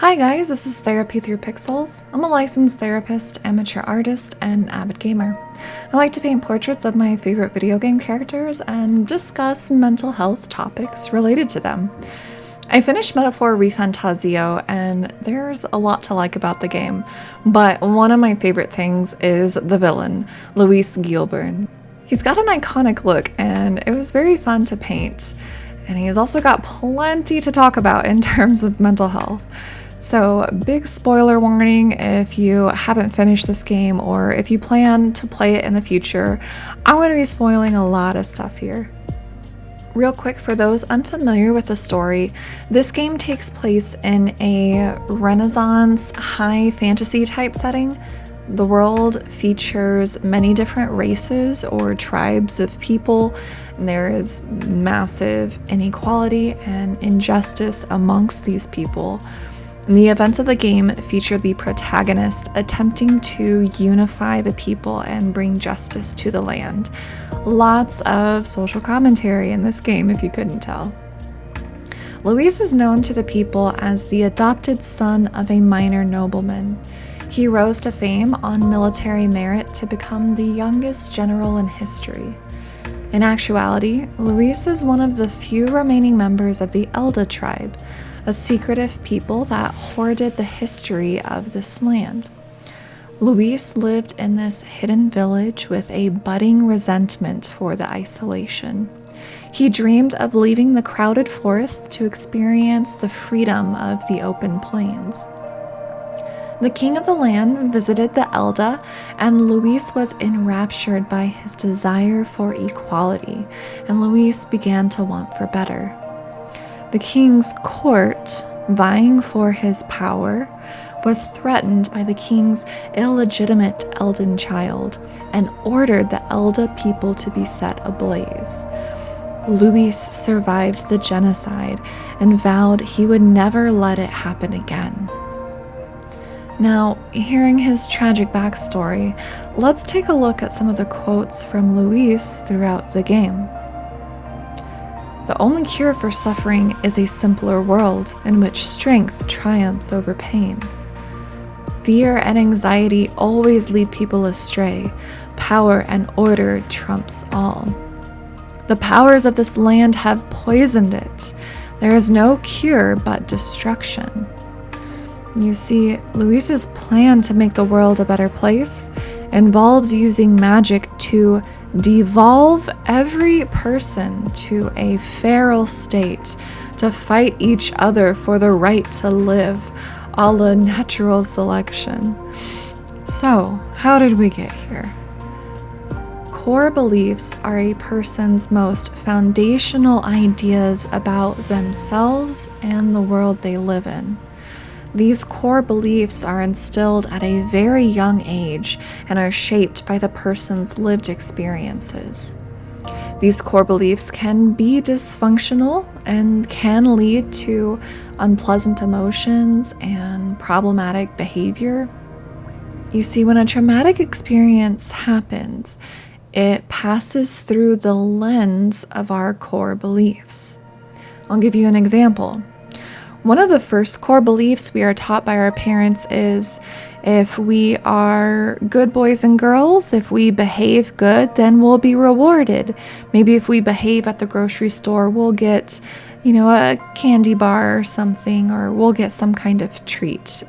Hi guys, this is Therapy Through Pixels. I'm a licensed therapist, amateur artist, and avid gamer. I like to paint portraits of my favorite video game characters and discuss mental health topics related to them. I finished Metaphor Refantazio, and there's a lot to like about the game, but one of my favorite things is the villain, Luis Gilburn. He's got an iconic look, and it was very fun to paint, and he's also got plenty to talk about in terms of mental health. So, big spoiler warning if you haven't finished this game or if you plan to play it in the future. I'm going to be spoiling a lot of stuff here. Real quick, for those unfamiliar with the story, this game takes place in a Renaissance high fantasy type setting. The world features many different races or tribes of people, and there is massive inequality and injustice amongst these people. And the events of the game feature the protagonist attempting to unify the people and bring justice to the land. Lots of social commentary in this game, if you couldn't tell. Luis is known to the people as the adopted son of a minor nobleman. He rose to fame on military merit to become the youngest general in history. In actuality, Luis is one of the few remaining members of the Elda tribe, a secretive people that hoarded the history of this land. Luis lived in this hidden village with a budding resentment for the isolation. He dreamed of leaving the crowded forest to experience the freedom of the open plains. The king of the land visited the Elda, and Luis was enraptured by his desire for equality, and Luis began to want for better. The king's court, vying for his power, was threatened by the king's illegitimate Elden child and ordered the Elda people to be set ablaze. Luis survived the genocide and vowed he would never let it happen again. Now, hearing his tragic backstory, let's take a look at some of the quotes from Luis throughout the game. The only cure for suffering is a simpler world in which strength triumphs over pain. Fear and anxiety always lead people astray. Power and order trumps all. The powers of this land have poisoned it. There is no cure but destruction. You see, Luis's plan to make the world a better place involves using magic to devolve every person to a feral state to fight each other for the right to live, a la natural selection. So, how did we get here? Core beliefs are a person's most foundational ideas about themselves and the world they live in. These core beliefs are instilled at a very young age and are shaped by the person's lived experiences. These core beliefs can be dysfunctional and can lead to unpleasant emotions and problematic behavior. You see, when a traumatic experience happens, it passes through the lens of our core beliefs. I'll give you an example. One of the first core beliefs we are taught by our parents is if we are good boys and girls, if we behave good, then we'll be rewarded. Maybe if we behave at the grocery store, we'll get, a candy bar or something, or we'll get some kind of treat.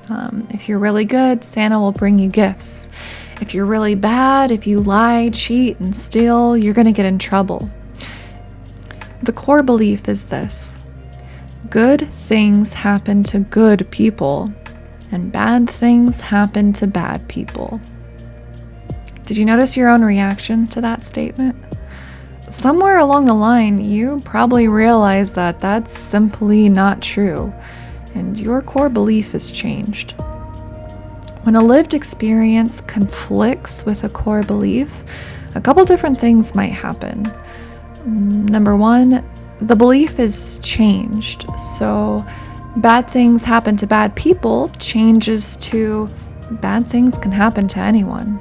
If you're really good, Santa will bring you gifts. If you're really bad, if you lie, cheat, and steal, you're going to get in trouble. The core belief is this: good things happen to good people, and bad things happen to bad people. Did you notice your own reaction to that statement? Somewhere along the line, you probably realized that that's simply not true, and your core belief has changed. When a lived experience conflicts with a core belief, a couple different things might happen. Number one, the belief is changed. So bad things happen to bad people changes to bad things can happen to anyone.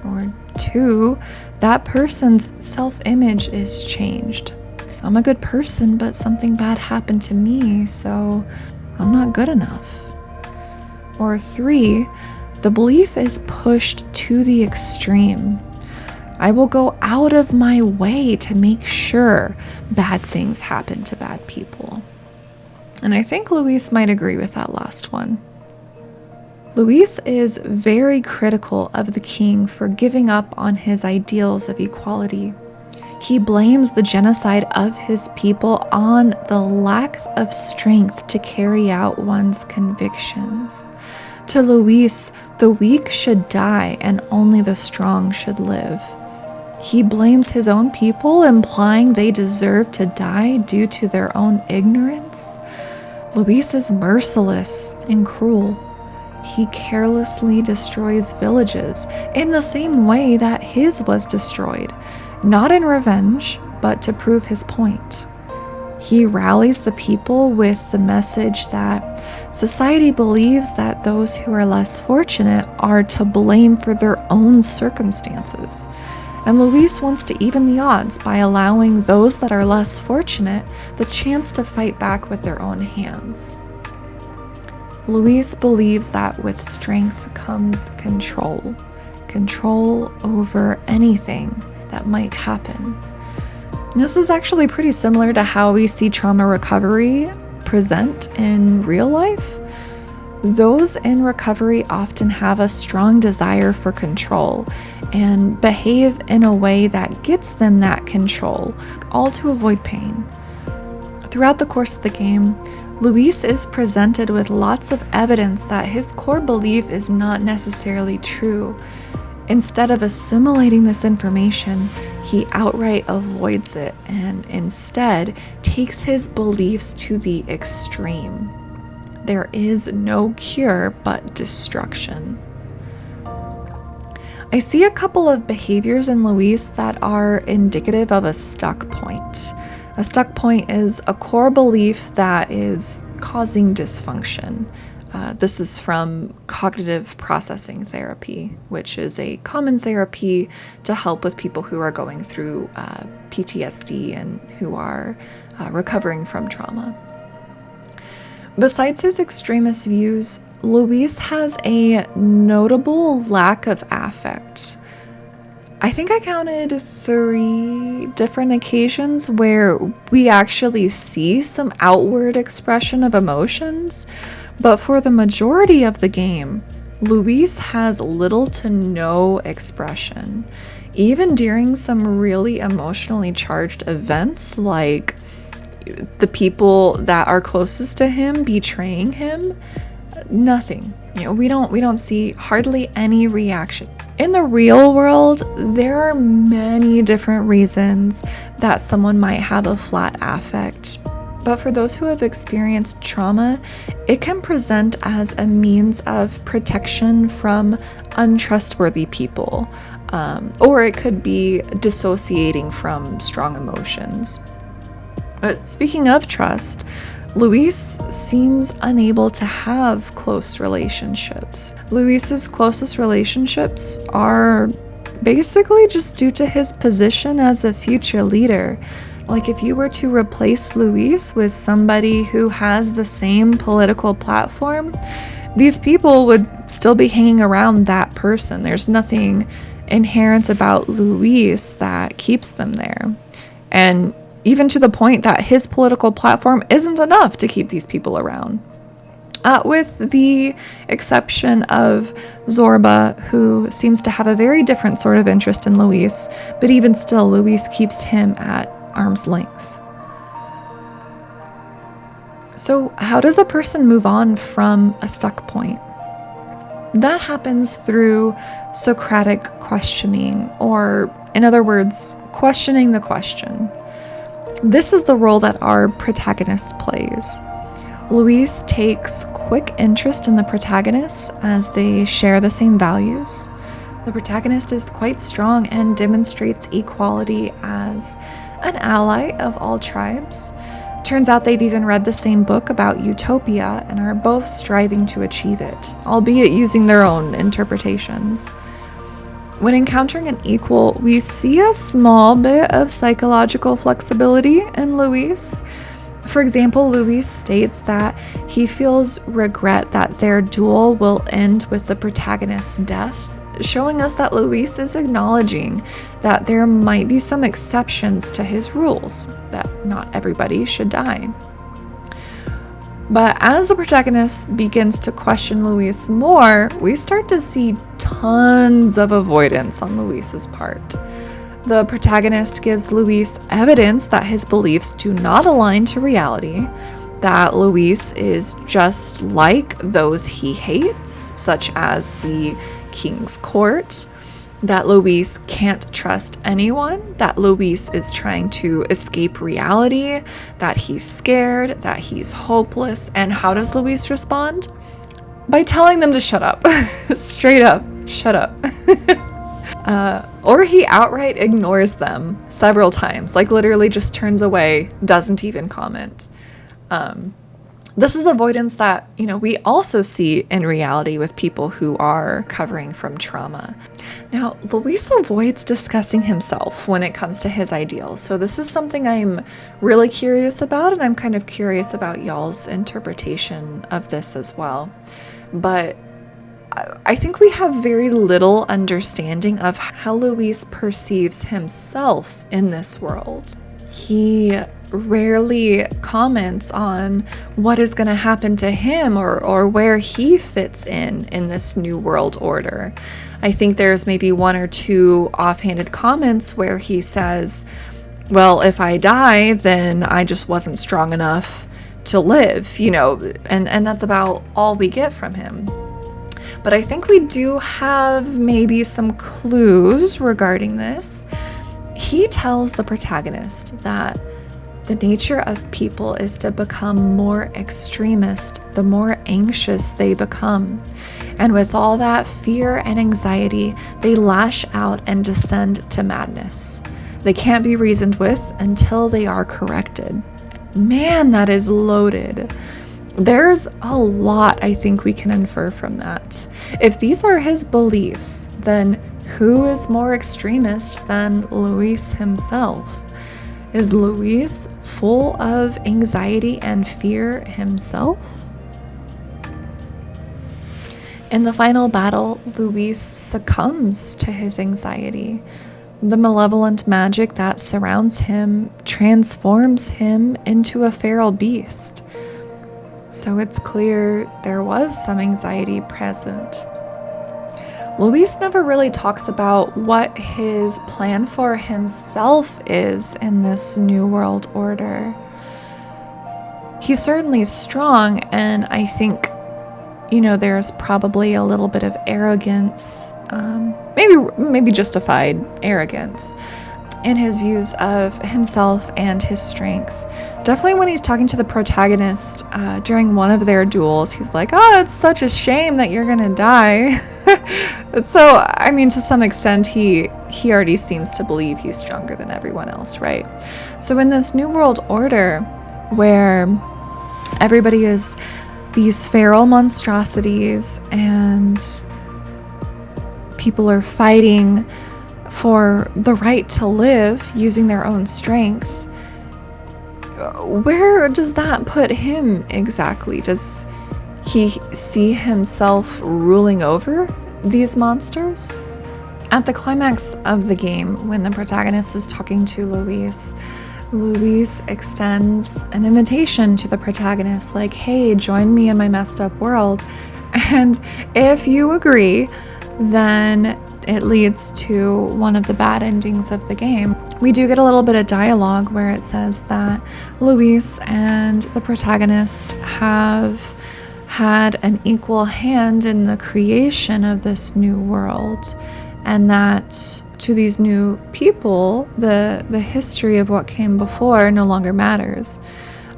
Or two, that person's self-image is changed. I'm a good person, but something bad happened to me, so I'm not good enough. Or 3, the belief is pushed to the extreme. I will go out of my way to make sure bad things happen to bad people. And I think Luis might agree with that last one. Luis is very critical of the king for giving up on his ideals of equality. He blames the genocide of his people on the lack of strength to carry out one's convictions. To Luis, the weak should die and only the strong should live. He blames his own people, implying they deserve to die due to their own ignorance. Luis is merciless and cruel. He carelessly destroys villages in the same way that his was destroyed, not in revenge, but to prove his point. He rallies the people with the message that society believes that those who are less fortunate are to blame for their own circumstances. And Luis wants to even the odds by allowing those that are less fortunate the chance to fight back with their own hands. Luis believes that with strength comes control over anything that might happen. This is actually pretty similar to how we see trauma recovery present in real life. Those in recovery often have a strong desire for control and behave in a way that gets them that control, all to avoid pain. Throughout the course of the game, Luis is presented with lots of evidence that his core belief is not necessarily true. Instead of assimilating this information, he outright avoids it and instead takes his beliefs to the extreme. There is no cure but destruction. I see a couple of behaviors in Luis that are indicative of a stuck point. A stuck point is a core belief that is causing dysfunction. This is from cognitive processing therapy, which is a common therapy to help with people who are going through PTSD and who are recovering from trauma. Besides his extremist views, Luis has a notable lack of affect. I think I counted 3 different occasions where we actually see some outward expression of emotions, but for the majority of the game, Luis has little to no expression. Even during some really emotionally charged events, like the people that are closest to him betraying him, nothing. We don't see hardly any reaction. In the real world, there are many different reasons that someone might have a flat affect. But for those who have experienced trauma, it can present as a means of protection from untrustworthy people, or it could be dissociating from strong emotions. But speaking of trust, Luis seems unable to have close relationships. Luis's closest relationships are basically just due to his position as a future leader. Like if you were to replace Luis with somebody who has the same political platform, these people would still be hanging around that person. There's nothing inherent about Luis that keeps them there. And even to the point that his political platform isn't enough to keep these people around. With the exception of Zorba, who seems to have a very different sort of interest in Luis, but even still, Luis keeps him at arm's length. So how does a person move on from a stuck point? That happens through Socratic questioning, or in other words, questioning the question. This is the role that our protagonist plays. Luis takes quick interest in the protagonists as they share the same values. The protagonist is quite strong and demonstrates equality as an ally of all tribes. Turns out they've even read the same book about utopia and are both striving to achieve it, albeit using their own interpretations. When encountering an equal, we see a small bit of psychological flexibility in Luis. For example, Luis states that he feels regret that their duel will end with the protagonist's death, showing us that Luis is acknowledging that there might be some exceptions to his rules, that not everybody should die. But as the protagonist begins to question Luis more, we start to see tons of avoidance on Luis's part. The protagonist gives Luis evidence that his beliefs do not align to reality, that Luis is just like those he hates, such as the King's Court, that Luis can't trust anyone, that Luis is trying to escape reality, that he's scared, that he's hopeless. And how does Luis respond? By telling them to shut up. Straight up, shut up. Or he outright ignores them several times, like literally just turns away, doesn't even comment. This is avoidance that, we also see in reality with people who are recovering from trauma. Now, Luis avoids discussing himself when it comes to his ideals. So this is something I'm really curious about, and I'm kind of curious about y'all's interpretation of this as well. But I think we have very little understanding of how Luis perceives himself in this world. He rarely comments on what is going to happen to him or where he fits in this new world order. I think there's maybe one or two offhanded comments where he says, well, if I die, then I just wasn't strong enough to live, and that's about all we get from him. But I think we do have maybe some clues regarding this. He tells the protagonist that the nature of people is to become more extremist the more anxious they become. And with all that fear and anxiety, they lash out and descend to madness. They can't be reasoned with until they are corrected. Man, that is loaded. There's a lot I think we can infer from that. If these are his beliefs, then who is more extremist than Luis himself? Is Luis full of anxiety and fear himself? In the final battle, Luis succumbs to his anxiety. The malevolent magic that surrounds him transforms him into a feral beast. So it's clear there was some anxiety present. Luis never really talks about what his plan for himself is in this new world order. He's certainly strong, and I think, there's probably a little bit of arrogance, maybe justified arrogance, in his views of himself and his strength. Definitely when he's talking to the protagonist during one of their duels, he's like, it's such a shame that you're gonna die. So, to some extent, he already seems to believe he's stronger than everyone else, right? So in this new world order, where everybody is these feral monstrosities and people are fighting for the right to live using their own strength, where does that put him exactly? Does he see himself ruling over these monsters? At the climax of the game, when the protagonist is talking to Luis extends an invitation to the protagonist, like, hey, join me in my messed up world. And if you agree, then it leads to one of the bad endings of the game. We do get a little bit of dialogue where it says that Luis and the protagonist have had an equal hand in the creation of this new world, and that to these new people, the history of what came before no longer matters.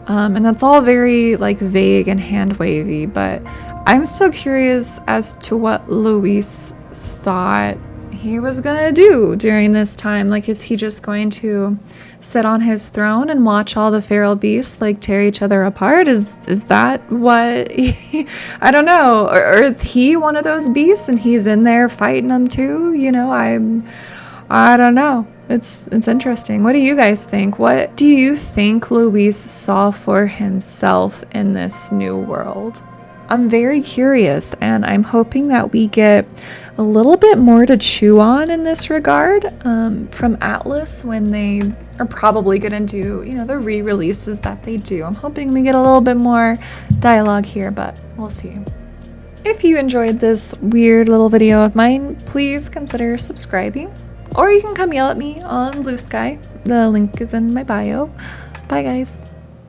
And that's all very vague and hand-wavy, but I'm still curious as to what Luis thought he was gonna do during this time. Is he just going to sit on his throne and watch all the feral beasts tear each other apart? Is that what I don't know, or is he one of those beasts and he's in there fighting them too? I don't know. It's interesting. What do you guys think? What do you think Luis saw for himself in this new world? I'm very curious, and I'm hoping that we get a little bit more to chew on in this regard from Atlas when they are probably going to do, you know, the re-releases that they do. I'm hoping we get a little bit more dialogue here, but we'll see. If you enjoyed this weird little video of mine, please consider subscribing, or you can come yell at me on Blue Sky. The link is in my bio. Bye, guys.